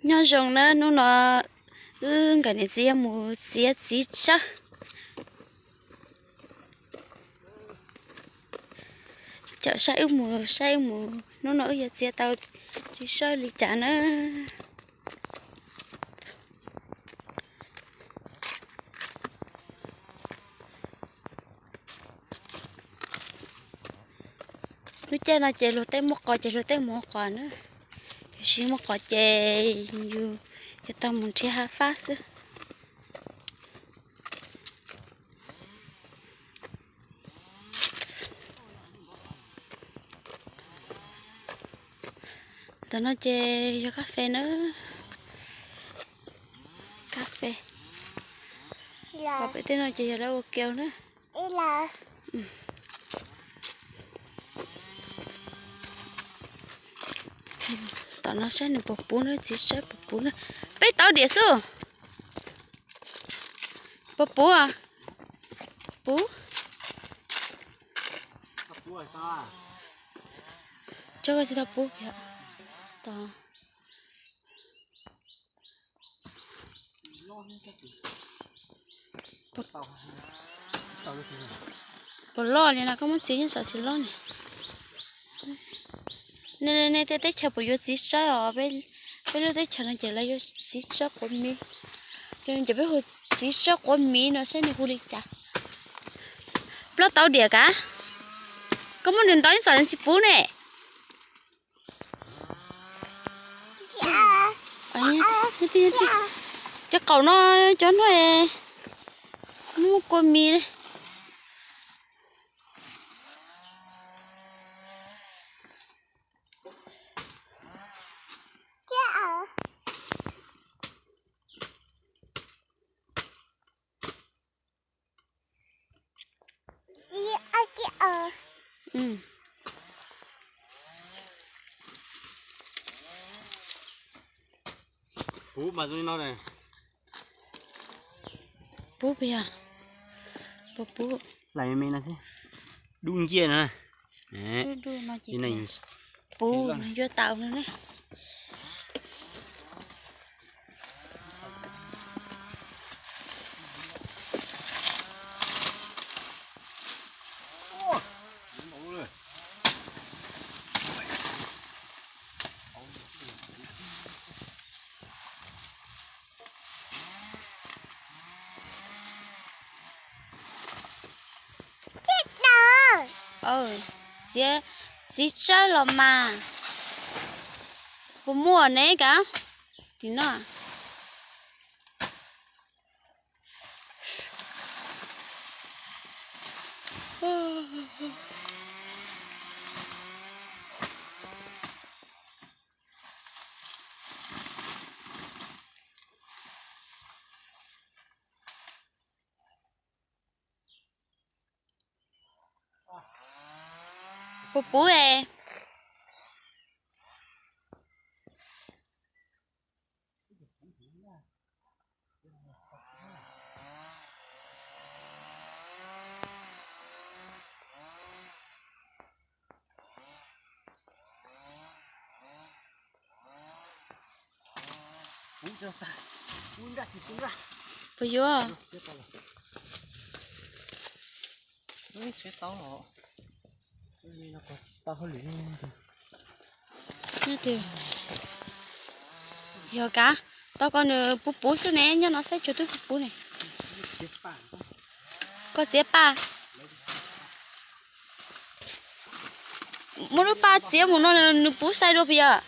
nhau rồng nó cái này xía mù xía xí chắc chợ say mù nó ở giờ xía tao xí soi lì chả nữa lúc chơi nó chơi lột tay một cò nữa chỉ một cò chơi như tao muốn chơi half fast tao nó chơi cho cà phê nữa cà phê và bây giờ nó chơi ở đâu kêu nữa tao nó sẽ nè bột bún nữa chỉ sẽ bột bún nữa bây tao địa su bột bún à bún cho cái gì tao bún vậy tao bột lo này là có món gì nhưng sợ chỉ lo này nên tết chờ bữa vô chỉ sợ ở bên lúc tết chờ nó chỉ là vô chỉ sợ con mi nên chỉ biết hồi chỉ sợ con mi nó sẽ đi khu đi chả lo tao đẻ cả có món đường tao sợ nó chỉ bún này ấy đi chắc cậu nó cho nó con mi đấy bố mà rồi nó này bố bây giờ bố lại mình là gì đun chia nữa này cái này bố nó vô tàu nữa đấy chỉ chơi là mà bố mua này cả thì nó bố ơi bây giờ chế tao nó nó có tao hơi lười như thế giờ cả tao còn bố số này nhá nó sẽ cho tôi bố này có dép ba muốn lúc ba dép muốn nó bố sai đâu bây giờ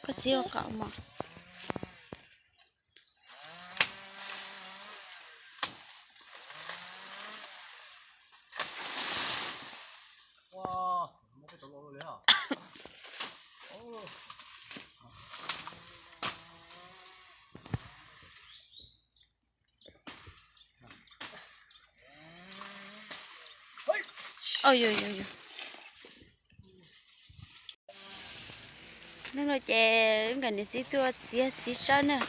có chiêu cậu mà wow một cái tàu lô đấy hả ôi nó nói chè cái này chỉ tua chỉ sao nè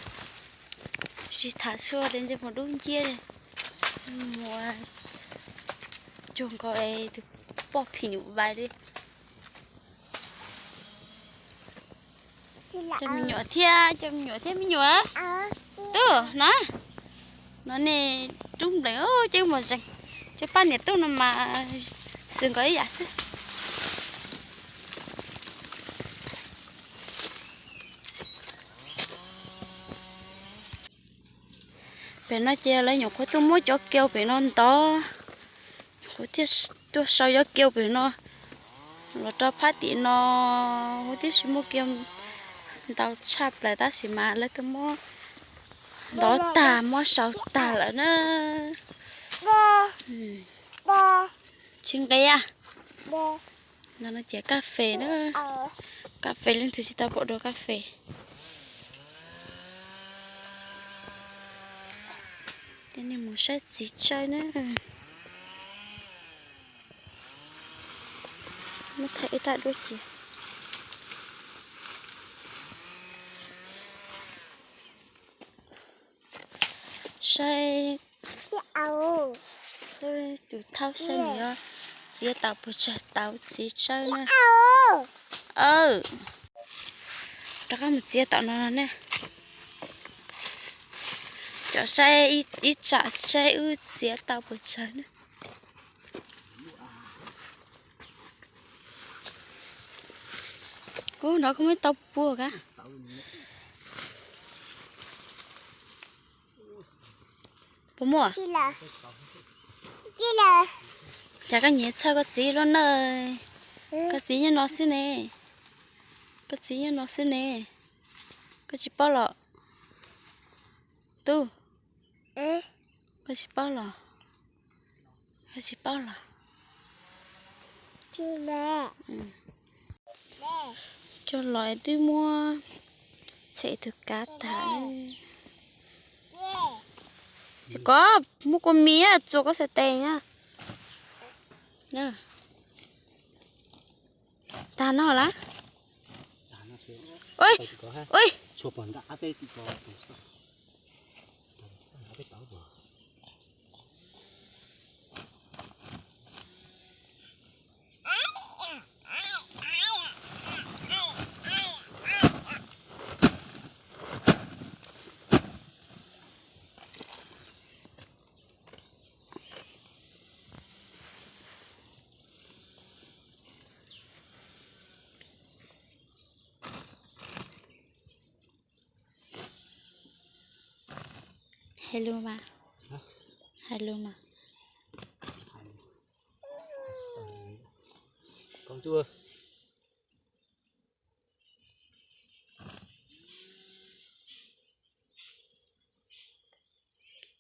chỉ thả xua đến cho một đống chia này mua chuồng coi từ bỏ phi nhủ bài đi cho mình nhỏ thia mình nhỏ tôi nó nè trung đấy chứ mà rằng cho pan này tôi mà xương cái gì à bên nó chơi lấy nhục khối tôi muốn cho kêu bên nó to khối thiết tôi sao cho kêu bên nó cho phát thì nó khối thiết mua kêu tao chắp lại ta xí mà lấy tôi mua đó tà mua sáu tà lại nó chừng cái à nó chơi cà phê nữa cà phê lên từ tao bộ đồ cà phê cái này muốn sách gì chơi nữa nó thấy ta đôi chị sai tôi tụi thao sai nữa chỉ tao bữa chơi tao chỉ chơi nữa đó có một chia tao nó nè cho sai ít trả sai chia tao bữa chơi nữa nó có mấy tao bùa cả bố mua chả có nhớ sao có gì luôn này có gì như nó xí nè có gì như nó xí nè có gì bao lọ tu có gì bao lọ có gì bao lọ cho loại tôi mua chạy từ cá thả chỉ có mua con mía cho có sẽ tiền nhá nè ta nó lá ôi ôi chụp bản đã đây thì có đủ sắc đã biết tao vừa hello mà hello mà con chưa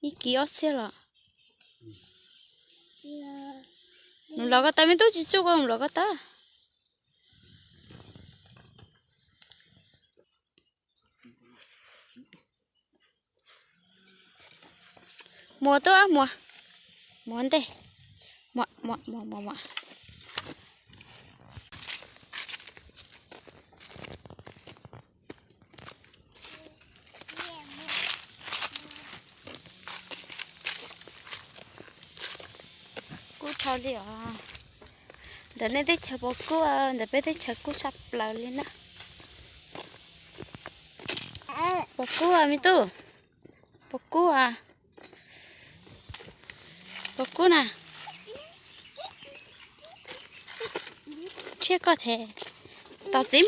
ý kia xe là nó lo cái ta mình tôi chỉ cho con lo cái ta mua tôi á mua anh đây mua cú thao đi à đợt này thấy chờ bố cú đợt bây thấy chờ cú sắp lại lên á bố cú à mi tu bố cú à bố cú nè chưa có thể tao chỉ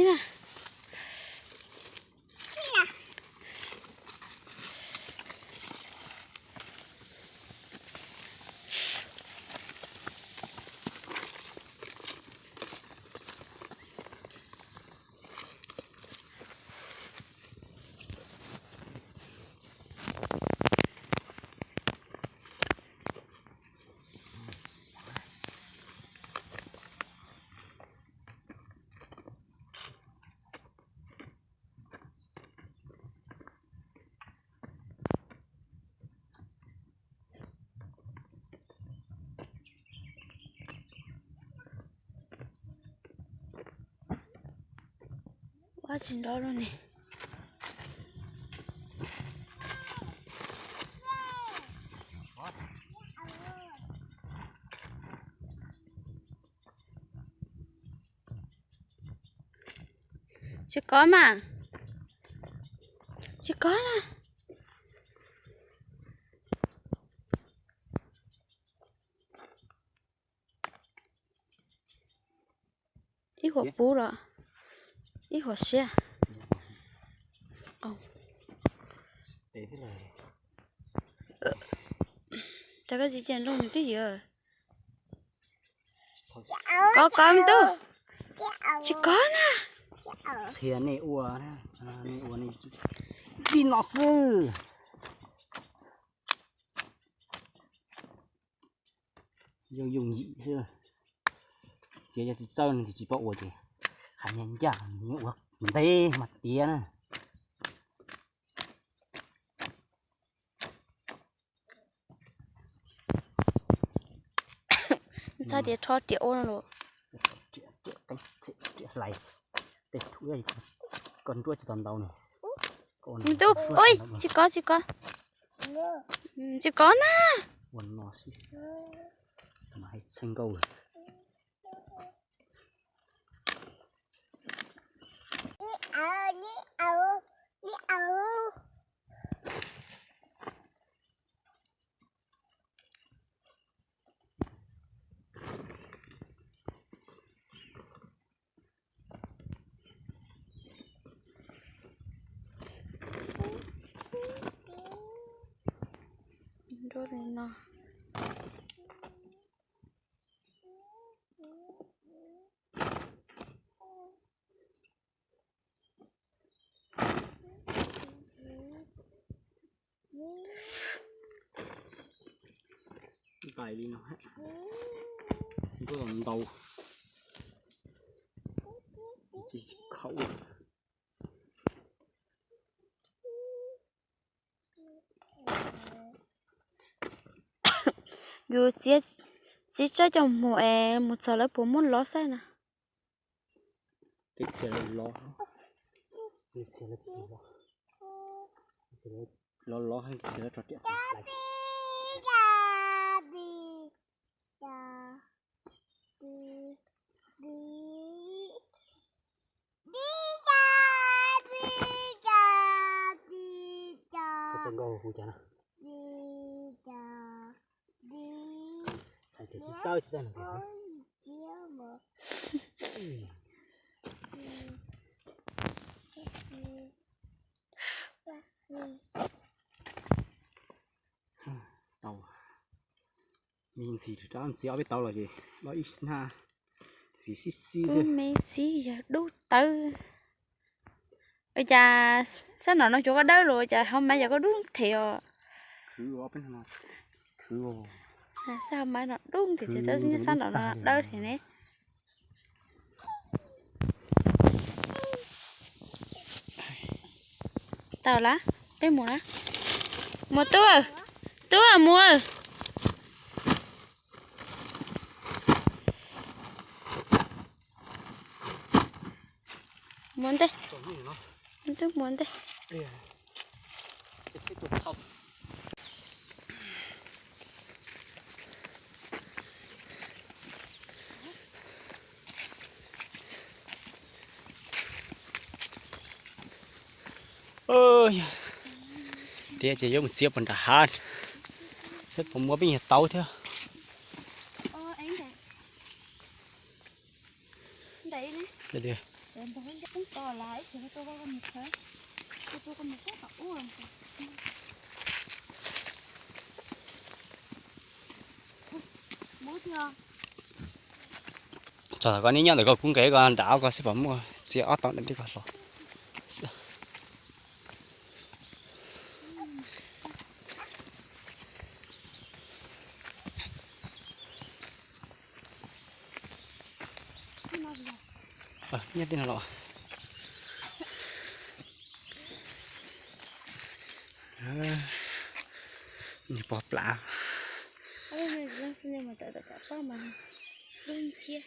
nè quá trình đó luôn nè Chỉ có mà. Chỉ có nè. Ít hộp bú rồi. Ít hộp xe. Để thế này. Chắc cái gì trên luôn tí giờ. Có không tu? Chỉ có nè. Thì này ua này ua này dinosaur. Dùng dị chưa? Chỉ cho sơn thì chỉ bộ thì khả nhân chả những ua đây mặt tía nè. Sao để cho triệu rồi. Triệu lại. Để thú này con đuôi chỉ toàn đầu này. Tu, ôi, chỉ có. Chỉ có nè. Quần nó xí. Mà hay xanh câu rồi. Rồi nè. Tài đi nó hết. Không có làm đầu. Chỉ khẩu. Dù chỉ cho một giờ lấy 4 món lót sai nè. Cái xe là lo. Cái xe là chỉ lo. Cái xe là lo hay cái xe là trò chuyện. Cái gấu hú chả nào. Sai cái cháu chứ sao nào. Tàu mình thì cho biết tàu là gì nó ít ha xí xí chứ Mấy xí giờ đu tư. Ôi chà, sao nó chỗ có đỡ rồi chà, không mấy giờ có đúng thiệt. cứ ở bên nào cứ Sao mấy nó đúng thì tao xin sao nó đỡ thì nè. Tao lá, bé mua lá. Mua tua mua. Muốn đây. Muốn đây. ơi thế chỉ có một chiếc bằng cả hai rất cũng có bên tàu theo Anh đây. Đây nè. đây đi Để tôi cũng to lại thì tôi có một cái. Tôi có một cái tao uống. Bố chưa? cho con ní nhá để con cũng kể con đảo con sẽ bấm mua chỉ ót tao đến đi con rồi nhất tin là rồi như bọt lạ Nhưng mà tự cả có mà luôn chia.